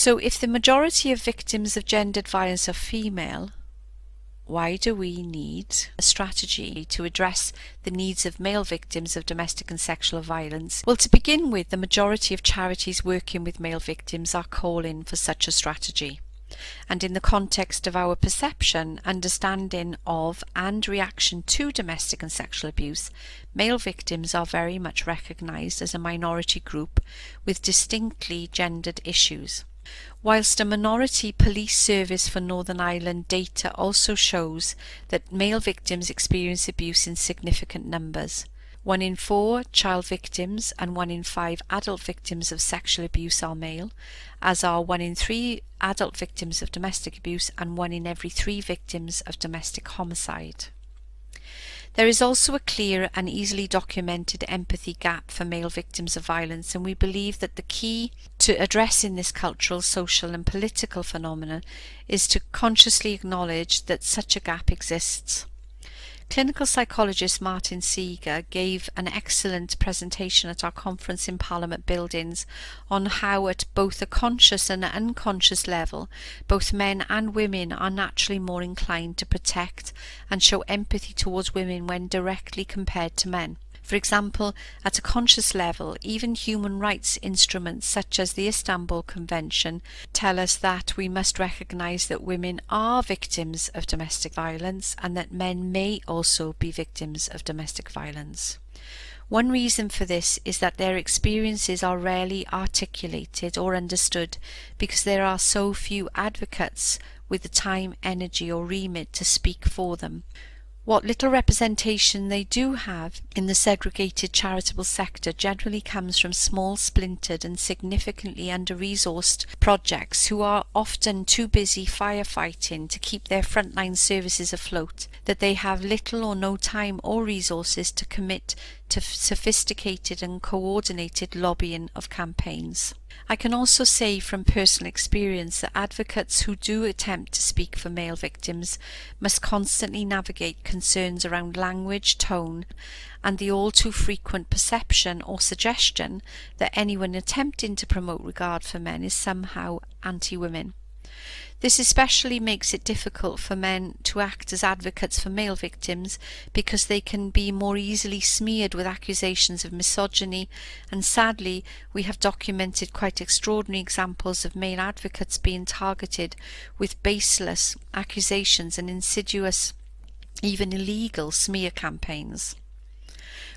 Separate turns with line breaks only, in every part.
So if the majority of victims of gendered violence are female, why do we need a strategy to address the needs of male victims of domestic and sexual violence? Well, to begin with, the majority of charities working with male victims are calling for such a strategy. And in the context of our perception, understanding of and reaction to domestic and sexual abuse, male victims are very much recognised as a minority group with distinctly gendered issues. Whilst a minority police service for Northern Ireland data also shows that male victims experience abuse in significant numbers. 1 in 4 child victims and 1 in 5 adult victims of sexual abuse are male, as are 1 in 3 adult victims of domestic abuse and 1 in every 3 victims of domestic homicide. There is also a clear and easily documented empathy gap for male victims of violence, and we believe that the key to addressing this cultural, social and political phenomenon is to consciously acknowledge that such a gap exists. Clinical psychologist Martin Seeger gave an excellent presentation at our conference in Parliament Buildings on how at both a conscious and unconscious level, both men and women are naturally more inclined to protect and show empathy towards women when directly compared to men. For example, at a conscious level, even human rights instruments such as the Istanbul Convention tell us that we must recognise that women are victims of domestic violence and that men may also be victims of domestic violence. One reason for this is that their experiences are rarely articulated or understood because there are so few advocates with the time, energy or remit to speak for them. What little representation they do have in the segregated charitable sector generally comes from small, splintered and significantly under-resourced projects who are often too busy firefighting to keep their frontline services afloat, that they have little or no time or resources to commit to sophisticated and coordinated lobbying of campaigns. I can also say from personal experience that advocates who do attempt to speak for male victims must constantly navigate concerns around language, tone, and the all too frequent perception or suggestion that anyone attempting to promote regard for men is somehow anti-women. This especially makes it difficult for men to act as advocates for male victims because they can be more easily smeared with accusations of misogyny, and sadly we have documented quite extraordinary examples of male advocates being targeted with baseless accusations and insidious, even illegal smear campaigns.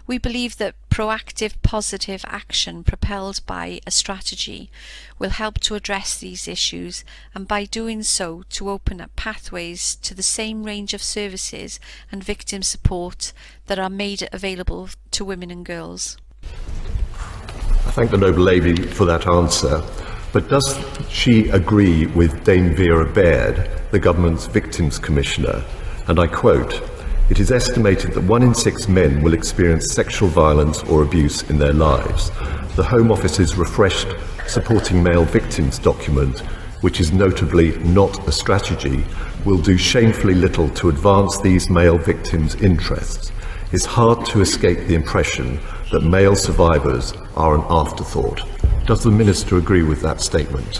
We believe that proactive, positive action propelled by a strategy will help to address these issues, and by doing so to open up pathways to the same range of services and victim support that are made available to women and girls.
I thank the Noble Lady for that answer, but does she agree with Dame Vera Baird, the government's Victims Commissioner, and I quote, "It is estimated that 1 in 6 men will experience sexual violence or abuse in their lives. The Home Office's refreshed Supporting Male Victims document, which is notably not a strategy, will do shamefully little to advance these male victims' interests. It's hard to escape the impression that male survivors are an afterthought." Does the Minister agree with that statement?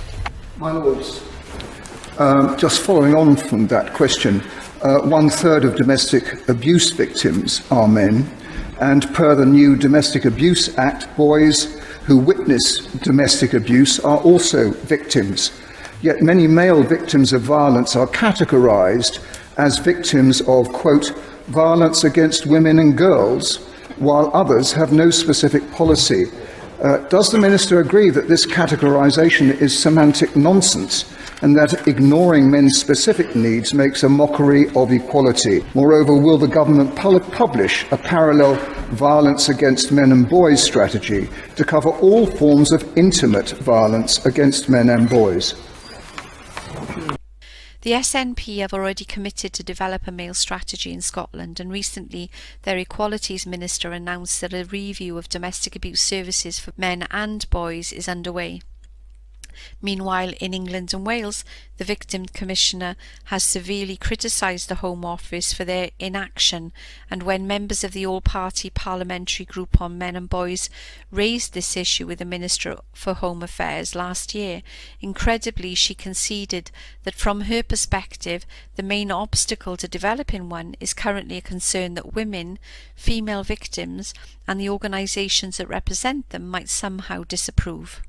My Lords, just following on from that question, 1/3 of domestic abuse victims are men, and per the new Domestic Abuse Act, boys who witness domestic abuse are also victims. Yet many male victims of violence are categorised as victims of, quote, violence against women and girls, while others have no specific policy. Does the Minister agree that this categorisation is semantic nonsense and that ignoring men's specific needs makes a mockery of equality? Moreover, will the government publish a parallel violence against men and boys strategy to cover all forms of intimate violence against men and boys?
The SNP have already committed to develop a male strategy in Scotland, and recently their Equalities Minister announced that a review of domestic abuse services for men and boys is underway. Meanwhile, in England and Wales, The Victim Commissioner has severely criticised the Home Office for their inaction, and when members of the all-party parliamentary group on men and boys raised this issue with the Minister for Home Affairs last year, incredibly she conceded that from her perspective the main obstacle to developing one is currently a concern that women, female victims and the organisations that represent them might somehow disapprove.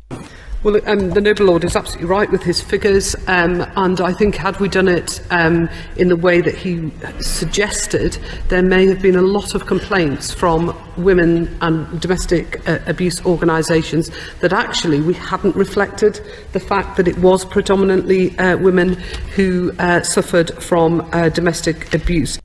Well, the Noble Lord is absolutely right with his figures, and I think had we done it in the way that he suggested, there may have been a lot of complaints from women and domestic abuse organisations that actually we hadn't reflected the fact that it was predominantly women who suffered from domestic abuse.